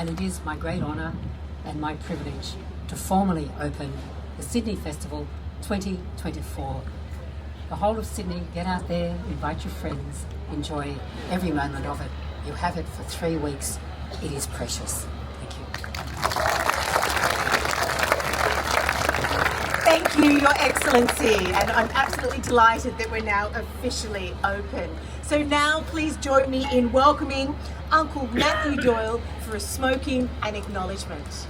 and it is my great honour and my privilege to formally open the Sydney Festival 2024. The whole of Sydney, get out there, invite your friends, enjoy every moment of it. You have it for 3 weeks. It is precious. Thank you. Thank you, Your Excellency, and I'm absolutely delighted that we're now officially open. So now please join me in welcoming Uncle Matthew Doyle for a smoking and acknowledgement.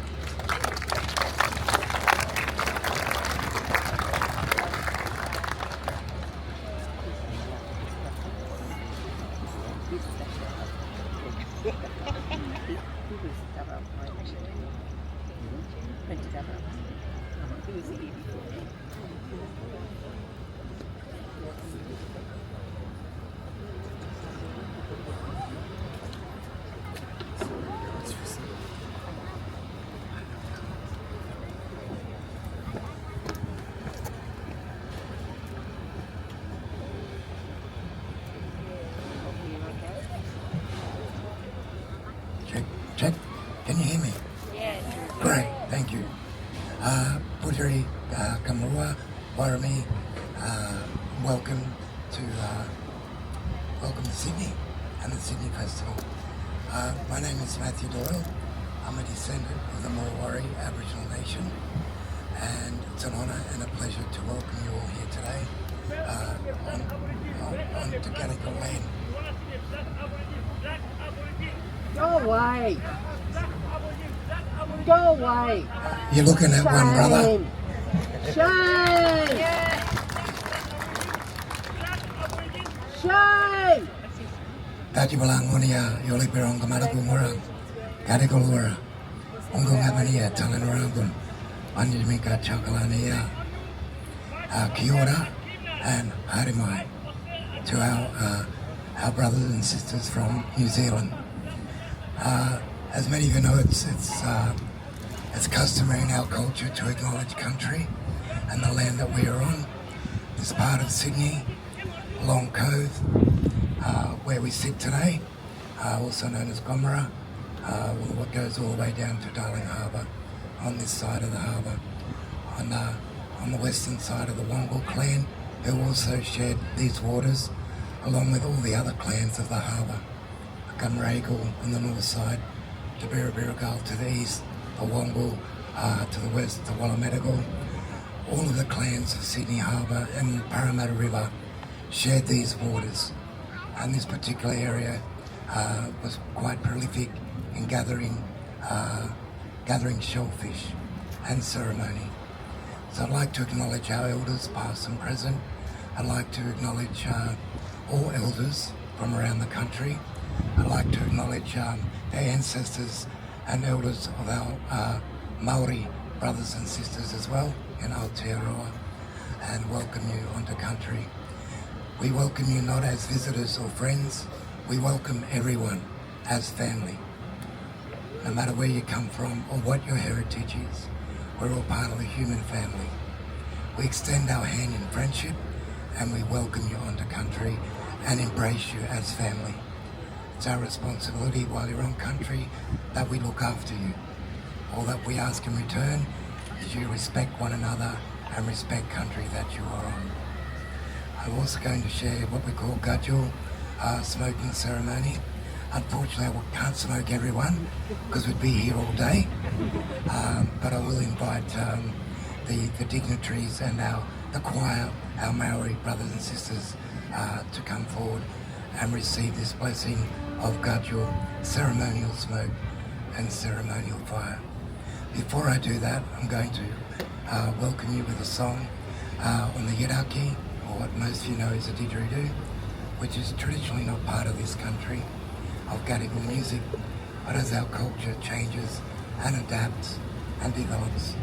Check. Can you hear me? Yes. Great, thank you. Puteri Kamurua, Warami, welcome to Sydney and the Sydney Festival. My name is Matthew Doyle. I'm a descendant of the Muruwari Aboriginal Nation, and it's an honour and a pleasure to welcome you all here today on Gadigal land. Go away! Go away! You're looking at one brother. Shame! Shame! Tati Balangonia, Yoli Perong Kamaragumurang, Gadigalura, Ongongabania, Talanaragun, Anjimika Chakalania, Kia ora and Harimai to our brothers and sisters from New Zealand. As many of you know, it's customary in our culture to acknowledge country and the land that we are on. This part of Sydney, along Cove, where we sit today, also known as Gomera, what goes all the way down to Darling Harbour, on this side of the harbour. On the western side of the Wongal clan, who also shared these waters, along with all the other clans of the harbour. Gunragal on the north side, the Birrabirragal to the east, the Wongal to the west, the Wallamedigal. All of the clans of Sydney Harbour and Parramatta River shared these waters, and this particular area was quite prolific in gathering shellfish and ceremony. So I'd like to acknowledge our elders, past and present. I'd like to acknowledge all elders from around the country. I'd like to acknowledge the ancestors and elders of our Māori brothers and sisters as well in Aotearoa, and welcome you onto country. We welcome you not as visitors or friends, we welcome everyone as family. No matter where you come from or what your heritage is, we're all part of a human family. We extend our hand in friendship and we welcome you onto country and embrace you as family. It's our responsibility while you're on country that we look after you. All that we ask in return is you respect one another and respect country that you are on. I'm also going to share what we call gudgel smoking ceremony. Unfortunately, I can't smoke everyone because we'd be here all day, but I will invite the dignitaries and the choir, our Maori brothers and sisters, to come forward and receive this blessing of gudgel, ceremonial smoke and ceremonial fire. Before I do that, I'm going to welcome you with a song on the yidaki, or what most of you know is a didgeridoo, which is traditionally not part of this country, of Gadigal music, but as our culture changes and adapts and develops,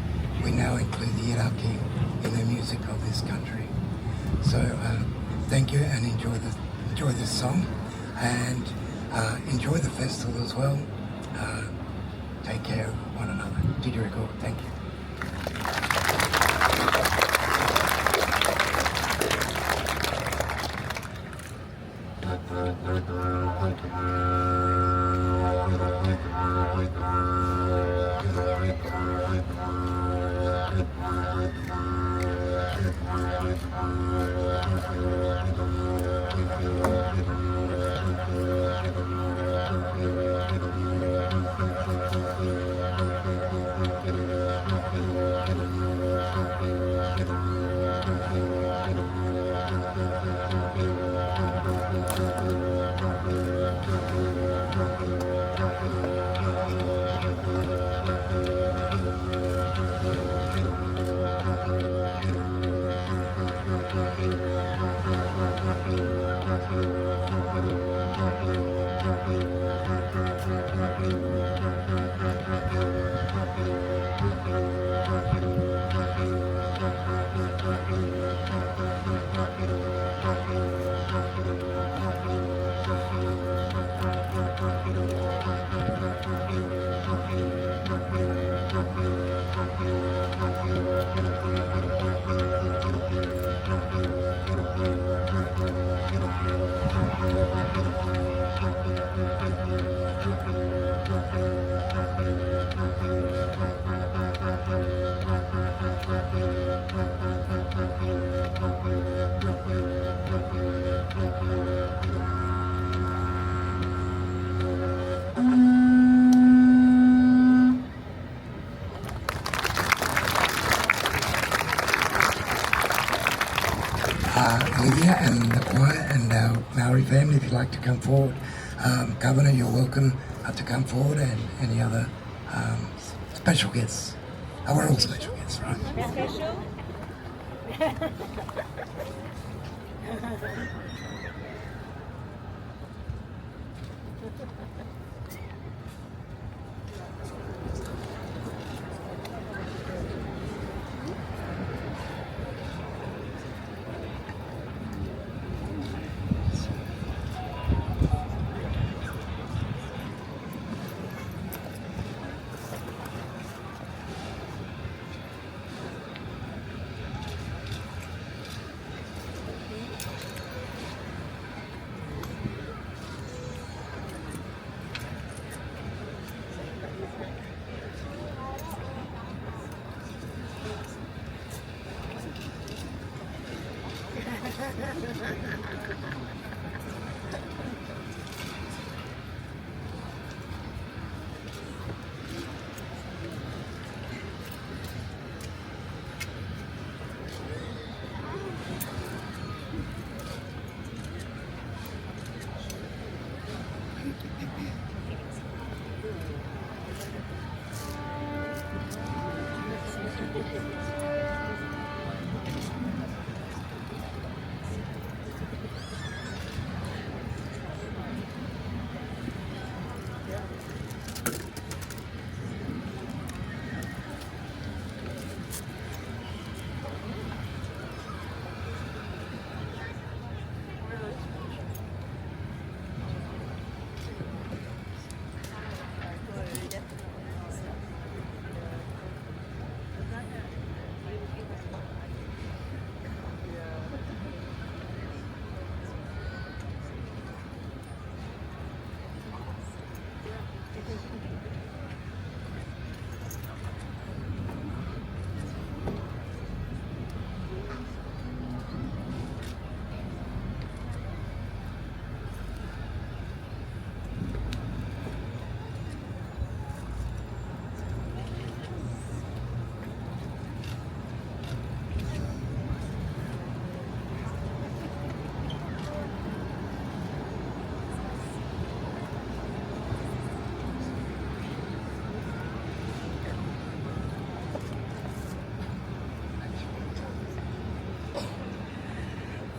we now include the yidaki in the music of this country. So thank you and enjoy this song, and enjoy the festival as well. Take care of one another. Didgeridoo, thank you. Olivia and the choir and our Maori family, if you'd like to come forward. Governor, you're welcome to come forward, and any other special guests. Oh, we're all special guests, right? Special?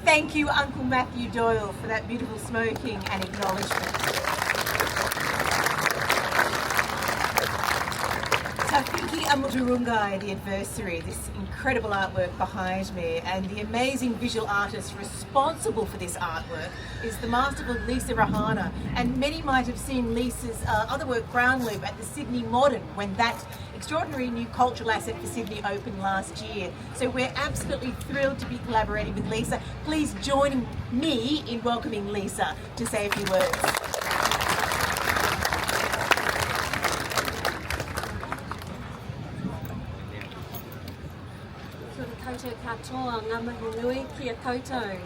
Thank you, Uncle Matthew Doyle, for that beautiful smoking and acknowledgement. So Wheke-a-Muturangi, the Adversary, this incredible artwork behind me, and the amazing visual artist responsible for this artwork is the masterful Lisa Reihana. And many might have seen Lisa's other work, Ground Loop, at the Sydney Modern, when that extraordinary new cultural asset for Sydney opened last year. So we're absolutely thrilled to be collaborating with Lisa. Please join me in welcoming Lisa to say a few words. Koutou katoa, ngā mihi nui kia koutou.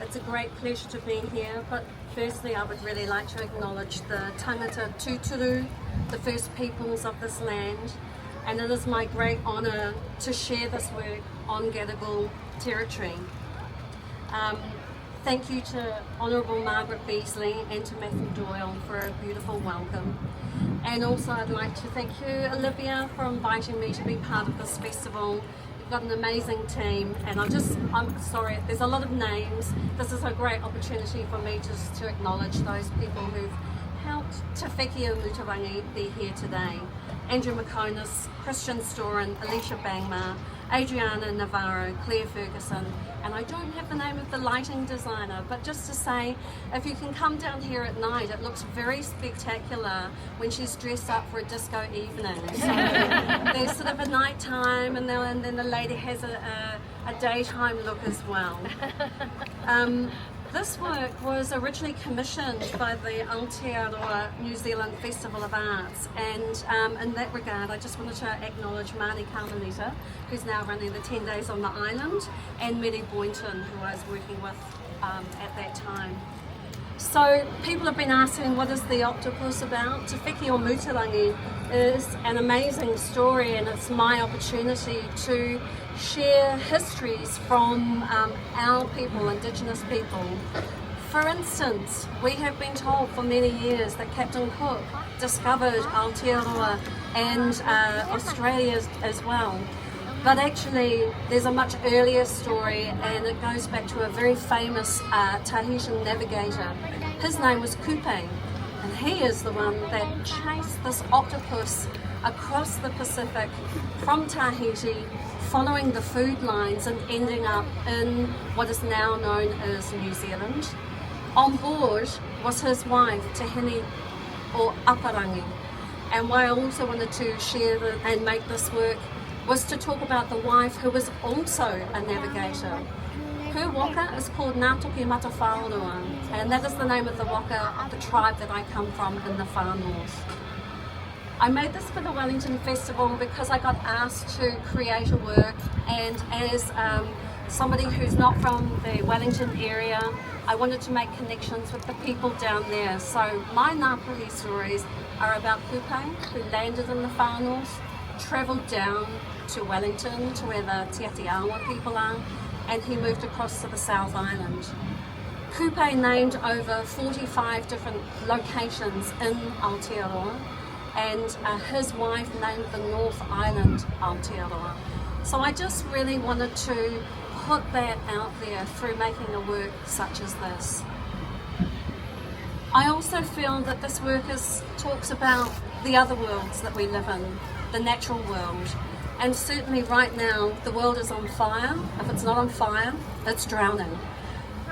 It's a great pleasure to be here, but firstly I would really like to acknowledge the tangata tūturu, the first peoples of this land, and it is my great honour to share this work on Gadigal territory. Thank you to Honourable Margaret Beasley and to Matthew Doyle for a beautiful welcome. And also I'd like to thank you, Olivia, for inviting me to be part of this festival. got an amazing team, and I'm sorry, there's a lot of names. This is a great opportunity for me to acknowledge those people who've helped Te Wheke-a-Muturangi be here today. Andrew McConus, Christian Storin, Alicia Bangma, Adriana Navarro, Claire Ferguson, and I don't have the name of the lighting designer, but just to say, if you can come down here at night, it looks very spectacular when she's dressed up for a disco evening. So there's sort of a nighttime, and then the lady has a daytime look as well. This work was originally commissioned by the Aotearoa New Zealand Festival of Arts, and in that regard I just wanted to acknowledge Māori Carmelita, who's now running the 10 Days on the Island, and Mary Boynton, who I was working with at that time. So people have been asking, what is the octopus about? Te Wheke-a-Muturangi is an amazing story, and it's my opportunity to share histories from our people, Indigenous people. For instance, we have been told for many years that Captain Cook discovered Aotearoa and Australia as well. But actually, there's a much earlier story, and it goes back to a very famous Tahitian navigator. His name was Kupe, and he is the one that chased this octopus across the Pacific from Tahiti, following the food lines and ending up in what is now known as New Zealand. On board was his wife, Te Hini or Aparangi. And why I also wanted to share and make this work was to talk about the wife who was also a navigator. Her waka is called Ngātoki Matawhāonua, and that is the name of the waka of the tribe that I come from in the far north. I made this for the Wellington Festival because I got asked to create a work, and as somebody who's not from the Wellington area, I wanted to make connections with the people down there. So my Ngāpuhi stories are about Kupe, who landed in the far north, travelled down to Wellington, to where the Te Atiawa people are, and he moved across to the South Island. Kupe named over 45 different locations in Aotearoa, and his wife named the North Island Aotearoa. So I just really wanted to put that out there through making a work such as this. I also feel that this work talks about the other worlds that we live in, the natural world. And certainly right now, the world is on fire. If it's not on fire, it's drowning.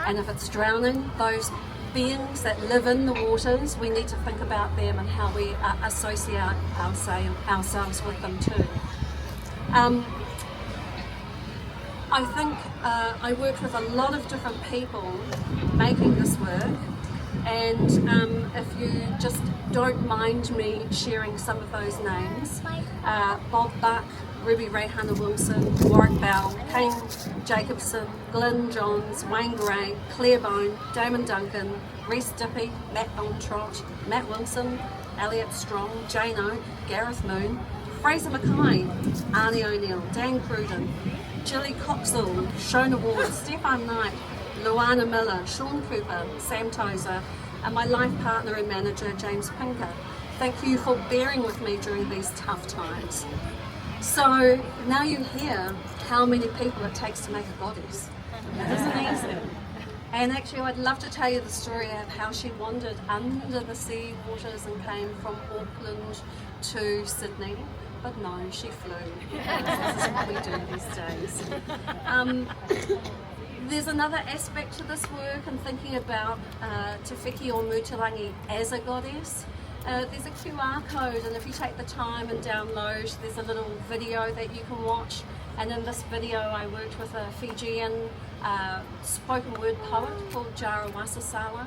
And if it's drowning, those beings that live in the waters, we need to think about them and how we associate ourselves with them too. I think I worked with a lot of different people making this work, and if you just don't mind me sharing some of those names, Bob Buck, Ruby Reihana Wilson, Warwick Bell, Kane Jacobson, Glyn Johns, Wayne Gray, Claire Bone, Damon Duncan, Reese Dippy, Matt Bontrot, Matt Wilson, Elliot Strong, Jane Oak, Gareth Moon, Fraser Mackay, Arnie O'Neill, Dan Cruden, Gilly Coxall, Shona Ward, Stefan Knight, Luana Miller, Sean Cooper, Sam Tozer, and my life partner and manager, James Pinker. Thank you for bearing with me during these tough times. So now you hear how many people it takes to make a goddess. It's amazing. And actually I'd love to tell you the story of how she wandered under the sea waters and came from Auckland to Sydney. But no, she flew. This is what we do these days. There's another aspect to this work and thinking about Te Wheke-a-Muturangi as a goddess. There's a QR code, and if you take the time and download, there's a little video that you can watch. And in this video I worked with a Fijian spoken word poet called Jara Wasasawa.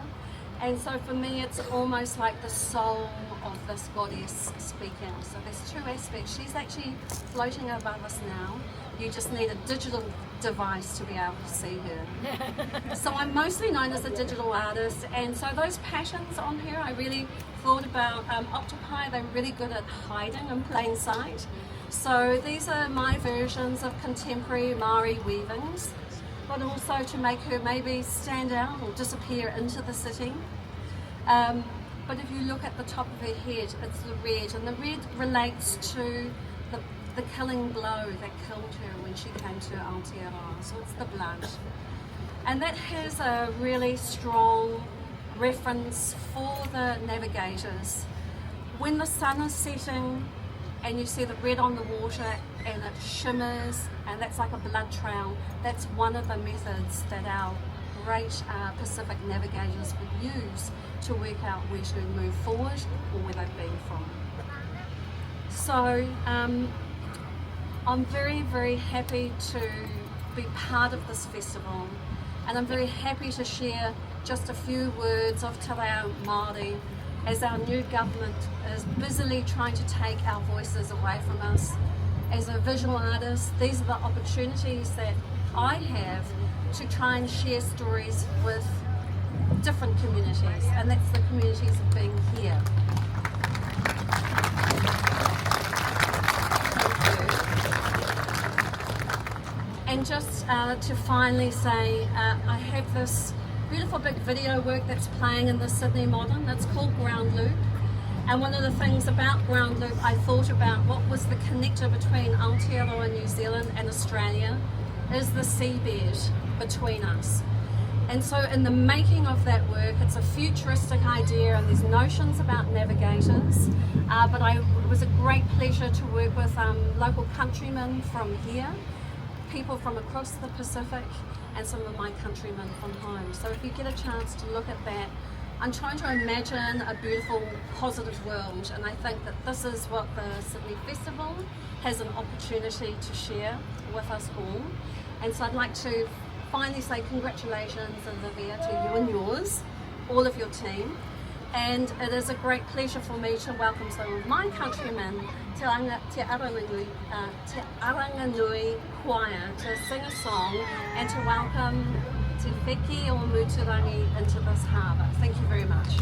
And so for me it's almost like the soul of this goddess speaking. So there's two aspects. She's actually floating above us now. You just need a digital device to be able to see her. So I'm mostly known as a digital artist, and so those patterns on here I really thought about. Octopi, they're really good at hiding in plain sight. So these are my versions of contemporary Maori weavings, but also to make her maybe stand out or disappear into the city. But if you look at the top of her head, it's the red, and the red relates to the killing blow that killed her when she came to Aotearoa. So it's the blood. And that has a really strong reference for the navigators. When the sun is setting and you see the red on the water and it shimmers and that's like a blood trail, that's one of the methods that our great Pacific navigators would use to work out where to move forward or where they've been from. So I'm very, very happy to be part of this festival, and I'm very happy to share just a few words of Te Reo Māori as our new government is busily trying to take our voices away from us. As a visual artist, these are the opportunities that I have to try and share stories with different communities, and that's the communities of being here. And just to finally say, I have this beautiful big video work that's playing in the Sydney Modern. It's called Ground Loop. And one of the things about Ground Loop, I thought about what was the connector between Aotearoa, New Zealand and Australia is the seabed between us. And so in the making of that work, it's a futuristic idea and there's notions about navigators, but it was a great pleasure to work with local countrymen from here, people from across the Pacific, and some of my countrymen from home. So if you get a chance to look at that, I'm trying to imagine a beautiful, positive world, and I think that this is what the Sydney Festival has an opportunity to share with us all. And so I'd like to finally say congratulations, Olivia, to you and yours, all of your team. And it is a great pleasure for me to welcome some of my countrymen, Te Aranganui Choir, to sing a song and to welcome Te Wheke-a-Muturangi into this harbour. Thank you very much.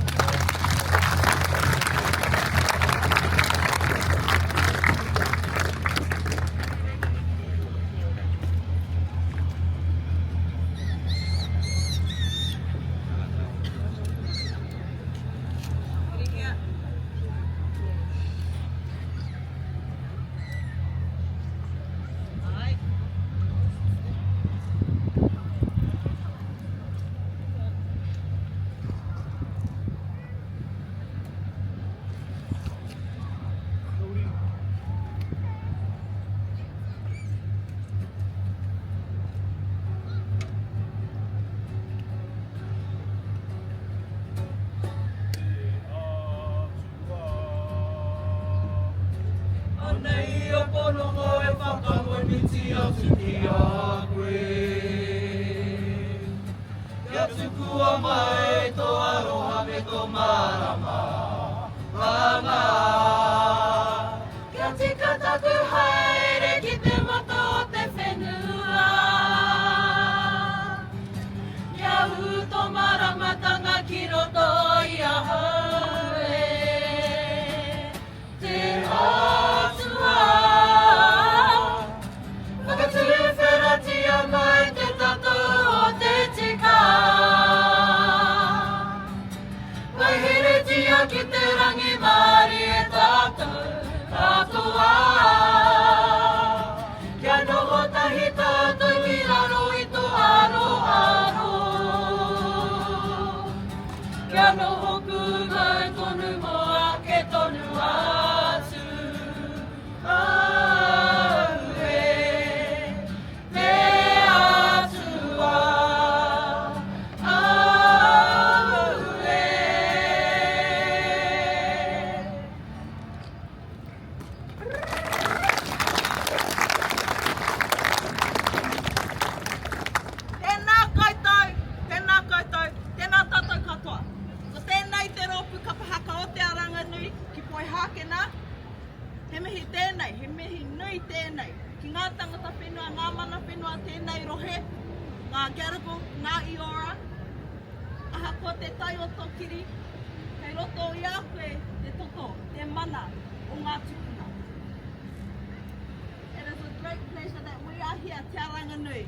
It is a great pleasure that we are here, Te Aranganui,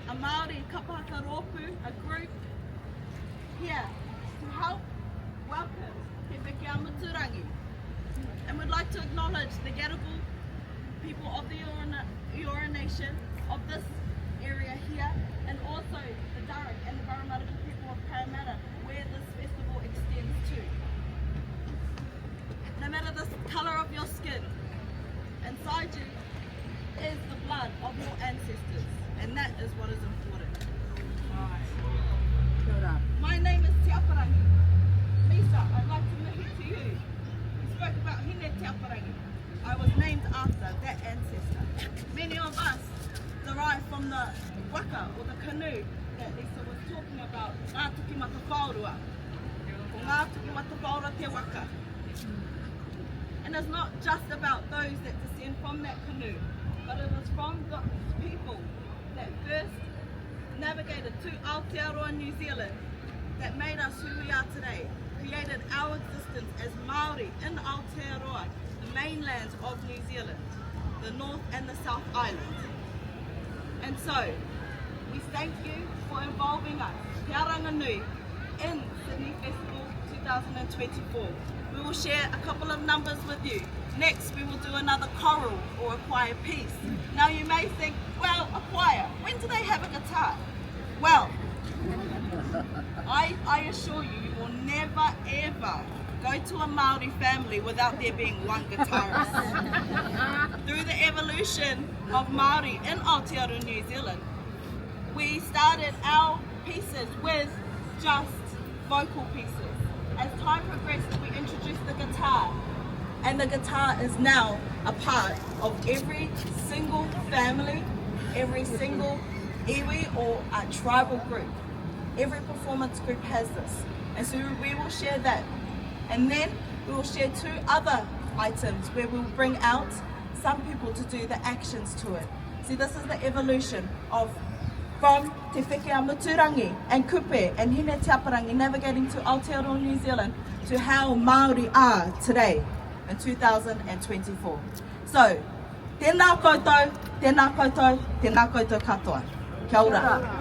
a Māori kapahaka rōpū, a group here to help welcome Te Wheke-a-Muturangi. And we'd like to acknowledge the Gadigal people of the Eora Nation of this area here, and also the Darug and the Barangaroo people of Parramatta, where this festival extends to. No matter the colour of your skin, inside you is the blood of your ancestors, and that is what is important. My name is Te Aparangi. Lisa, I'd like to make it to you. You spoke about Hine Te Aparangi. I was named after that ancestor. Many of us derive from the waka, or the canoe, that Lisa was talking about. Ngā tuki mata whaurua. Ngā tuki mata whaurua te waka. And it's not just about those that descend from that canoe, but it is from the people that first navigated to Aotearoa, New Zealand, that made us who we are today, created our existence as Māori in Aotearoa, the mainlands of New Zealand, the North and the South Island. And so, we thank you for involving us, Te Aranganui, in Sydney Festival 2024. We will share a couple of numbers with you. Next, we will do another choral or a choir piece. Now you may think, well, a choir, when do they have a guitar? Well, I assure you, you will never ever go to a Māori family without there being one guitarist. Through the evolution of Māori in Aotearoa, New Zealand, we started our pieces with just vocal pieces. As time progressed, we introduced the guitar, and the guitar is now a part of every single family, every single iwi or a tribal group. Every performance group has this, and so we will share that. And then we will share two other items where we will bring out some people to do the actions to it. See, this is the evolution of from Te Wheke-a-Muturangi and Kupe and Hine Te Aparangi navigating to Aotearoa, New Zealand, to how Māori are today in 2024. So, tēnā koutou, tēnā koutou, tēnā koutou katoa. Kia ora.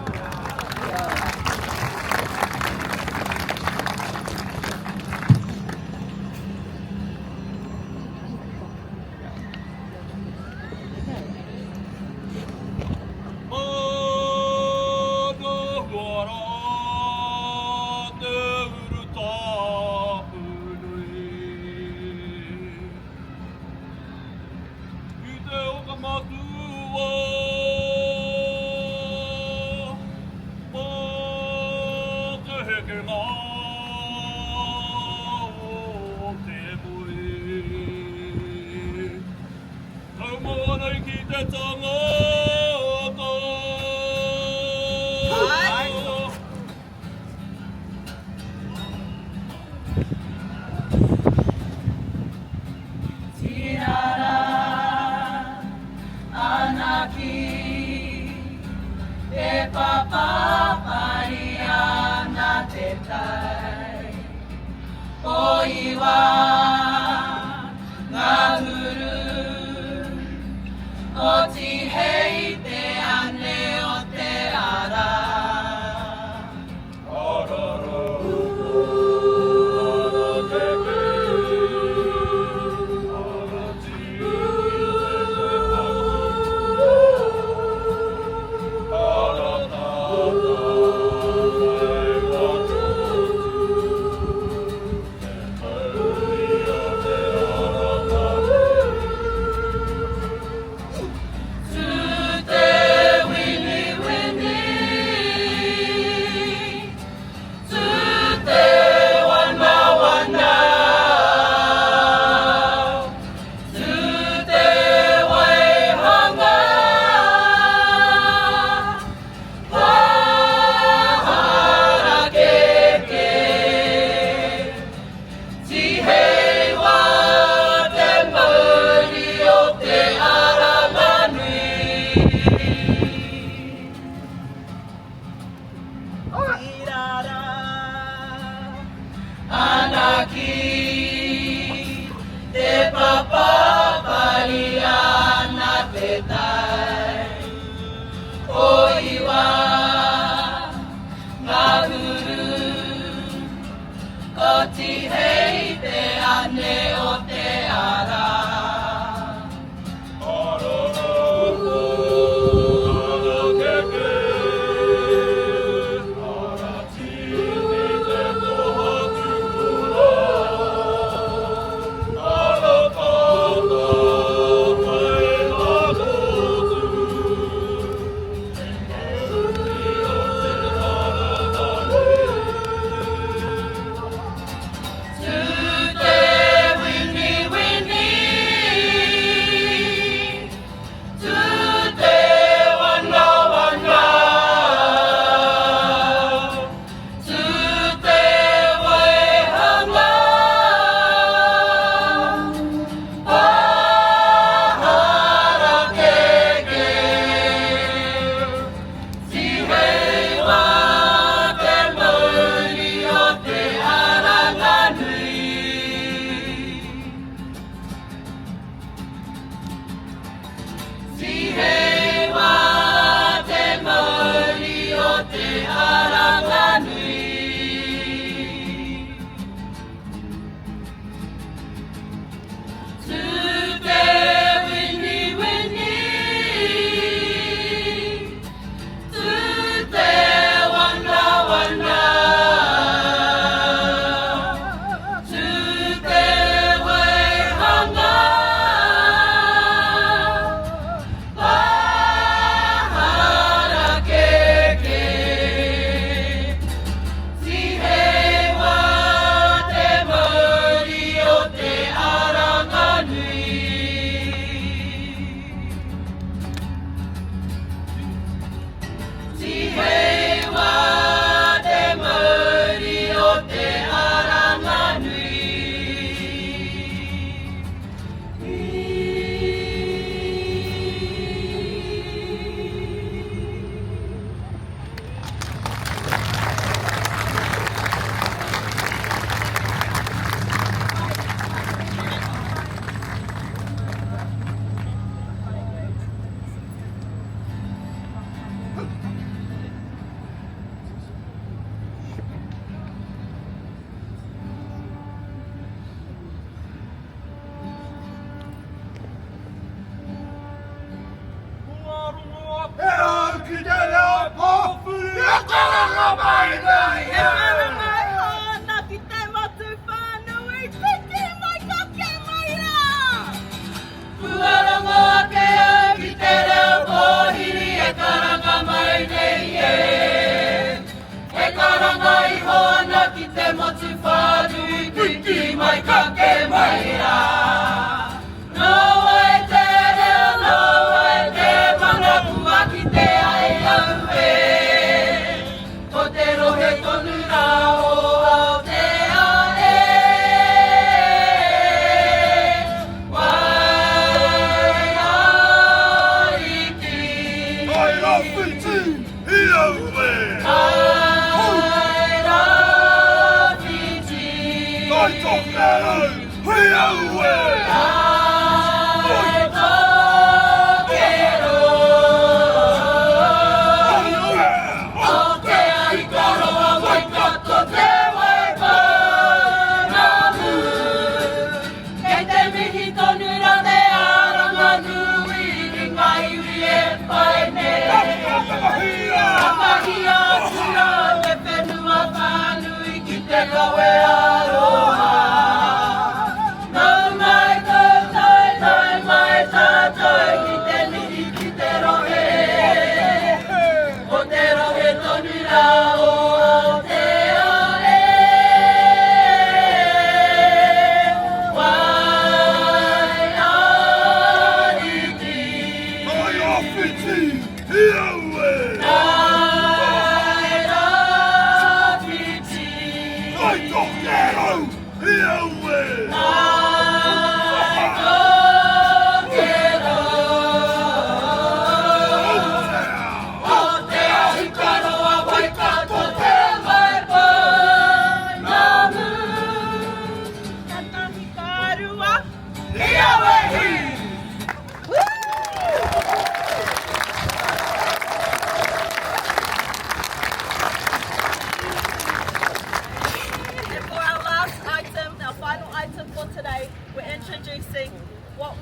What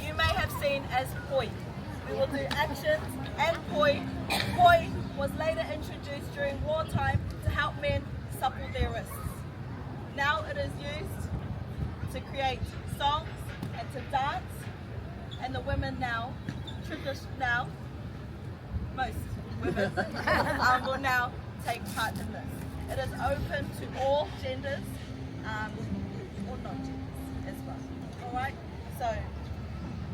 you may have seen as poi. We will do actions and poi. Poi was later introduced during wartime to help men supple their wrists. Now it is used to create songs and to dance, and the women now, most women will now take part in this. It is open to all genders or non-genders as well. Alright, so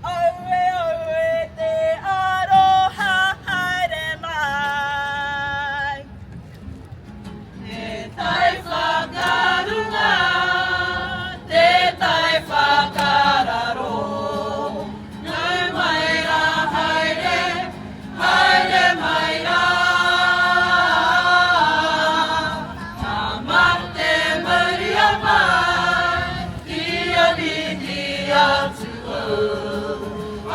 oe oe te aroha haere mai te tai whakarunga te tai whakararo nau mai rā haere haere mai rā tā mate maria mai ia ni atu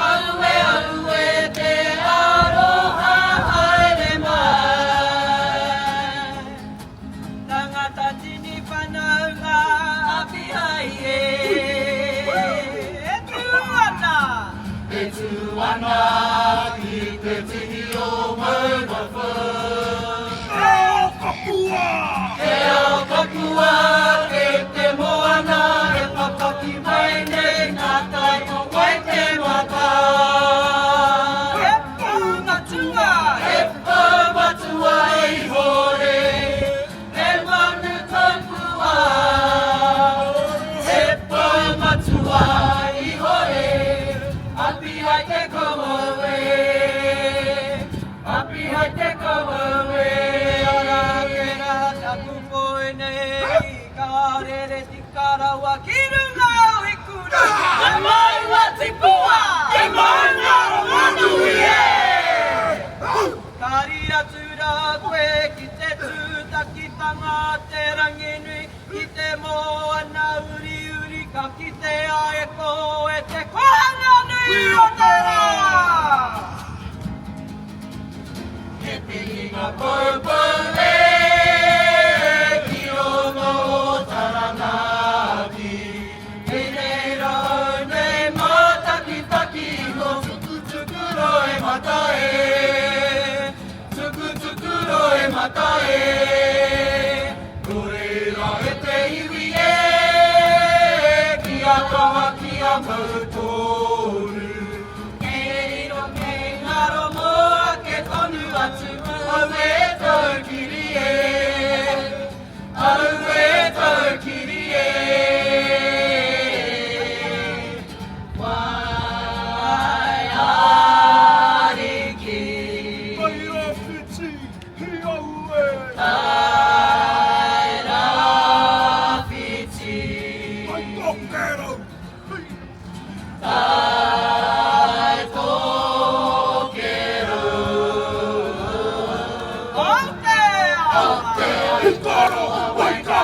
aue aue te aroha haere mai tangata tini whanaunga api hai e tuana ki te tini o maunawha e ao kapua e te moana e papaki mai nei ngā tai o wai te mata e pō matua i hore e manu tampua e pō matua i hore api hai te komoe api hai te komoe ara ke rā taku poe nei ka rere tika rawa ki runga o he kura e mai wa tipua e mai ngā manui e kari atu rā koe ki te tūtakitanga te ranginui ki te moana uri uri ka ki te ae ko e te kohanga nui o te rā he te inga pōpō e ki rongo o taranaki e nei rau nei mātakitaki no tuku roe mata e tuku roe mata e kore rā e te iwi e ki a kaha ki a mautoru e riro me ngaro moa ke tonu atu au e tau kiri e au e tau kiri e wai ariki mai a whiti hi au e tai rā whiti mai tokero tai tokero Aotea! Aotea! Hikaro! Waika!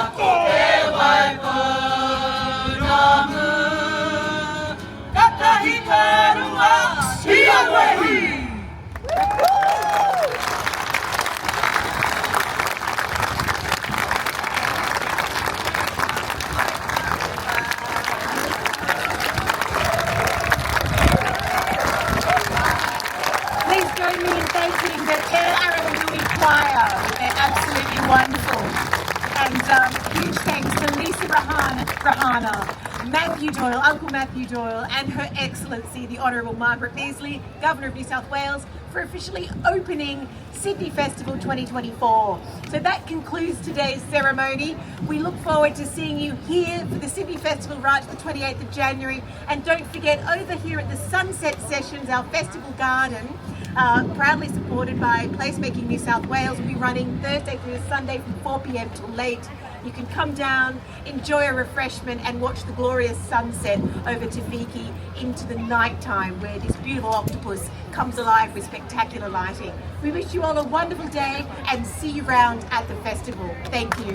And huge thanks to Lisa Reihana, Matthew Doyle, Uncle Matthew Doyle, and Her Excellency, the Honourable Margaret Beasley, Governor of New South Wales, for officially opening Sydney Festival 2024. So that concludes today's ceremony. We look forward to seeing you here for the Sydney Festival right to the 28th of January. And don't forget, over here at the Sunset Sessions, our festival garden, proudly supported by Placemaking New South Wales, will be running Thursday through Sunday from 4 p.m. till late. You can come down, enjoy a refreshment and watch the glorious sunset over Te Wheke into the night time, where this beautiful octopus comes alive with spectacular lighting. We wish you all a wonderful day and see you round at the festival. Thank you.